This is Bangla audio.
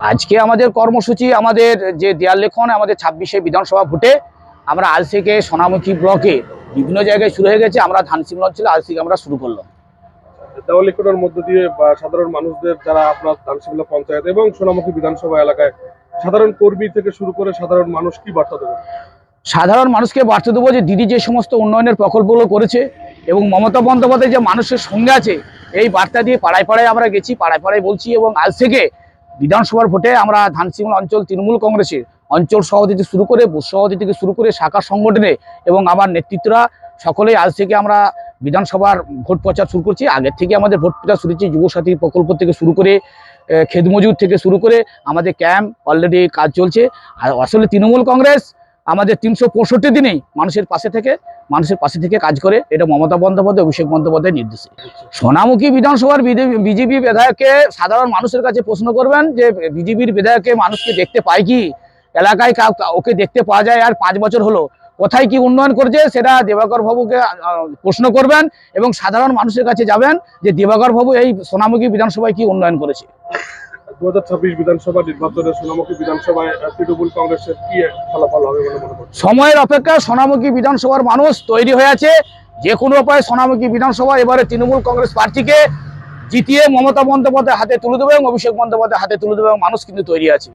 আজকে আমাদের কর্মসূচি আমাদের যে দেয়াল লেখন আমাদের 26শে বিধানসভা ভোটে আমরা আজ থেকে সোনামুখী ব্লকে বিভিন্ন জায়গায় শুরু হয়ে গেছে। আমরা ধানসিংহ অঞ্চলে আজ থেকে আমরা শুরু করলাম। দেওয়াল লিখনের মধ্য দিয়ে বা সাধারণ মানুষদের যারা আপনার ধানসিংহ পঞ্চায়েত এবং সোনামুখী বিধানসভা এলাকায় সাধারণ কর্মী থেকে শুরু করে সাধারণ মানুষ কি বার্তা দেবেন? সাধারণ মানুষকে বার্তা দেবো যে দিদি যে সমস্ত উন্নয়নের প্রকল্পগুলো করেছে এবং মমতা বন্দ্যোপাধ্যায় যে মানুষের সঙ্গে আছে, এই বার্তা দিয়ে পাড়ায় পাড়ায় আমরা গেছি, পাড়ায় পাড়ায় বলছি। এবং আজ থেকে বিধানসভার ভোটে আমরা ধানসিংহ অঞ্চল তৃণমূল কংগ্রেসের অঞ্চল সভাপতি থেকে শুরু করে বুথ সভাপতি থেকে শুরু করে শাখা সংগঠনে এবং আমার নেতৃত্বরা সকলেই আজ থেকে আমরা বিধানসভার ভোট প্রচার শুরু করছি। আগের থেকে আমাদের ভোট প্রচার শুরু হচ্ছে, যুবসাথী প্রকল্প থেকে শুরু করে খেত মজুর থেকে শুরু করে আমাদের ক্যাম্প অলরেডি কাজ চলছে। আর আসলে তৃণমূল কংগ্রেস আমাদের 365 দিনেই মানুষের পাশে থেকে কাজ করে। এটা মমতা বন্দ্যোপাধ্যায় অভিষেক বন্দ্যোপাধ্যায়ের নির্দেশে। সোনামুখী বিধানসভার বিজেপি বিধায়ককে সাধারণ মানুষের কাছে প্রশ্ন করবেন যে বিজেপির বিধায়ককে মানুষকে দেখতে পায় কি, এলাকায় ওকে দেখতে পাওয়া যায় আর 5 বছর হলো কোথায় কি উন্নয়ন করেছে সেটা দিবাকর বাবুকে প্রশ্ন করবেন এবং সাধারণ মানুষের কাছে যাবেন যে দিবাকর বাবু এই সোনামুখী বিধানসভায় কি উন্নয়ন করেছে। 2026 বিধানসভা নির্বাচনে সোনামুখী বিধানসভায় তৃণমূল কংগ্রেসের কি ফলাফল হবে বলে মনে করছেন? সময়ের অপেক্ষা সোনামুখী বিধানসভার মানুষ তৈরি হয়ে আছে। যে কোনো উপায়ে সোনামুখী বিধানসভা এবারে তৃণমূল কংগ্রেস প্রার্থীকে জিতিয়ে মমতা বন্দ্যোপাধ্যায়ের হাতে তুলে দেবে এবং অভিষেক বন্দ্যোপাধ্যায়ের হাতে তুলে দেবে এবং মানুষ কিন্তু তৈরি আছে।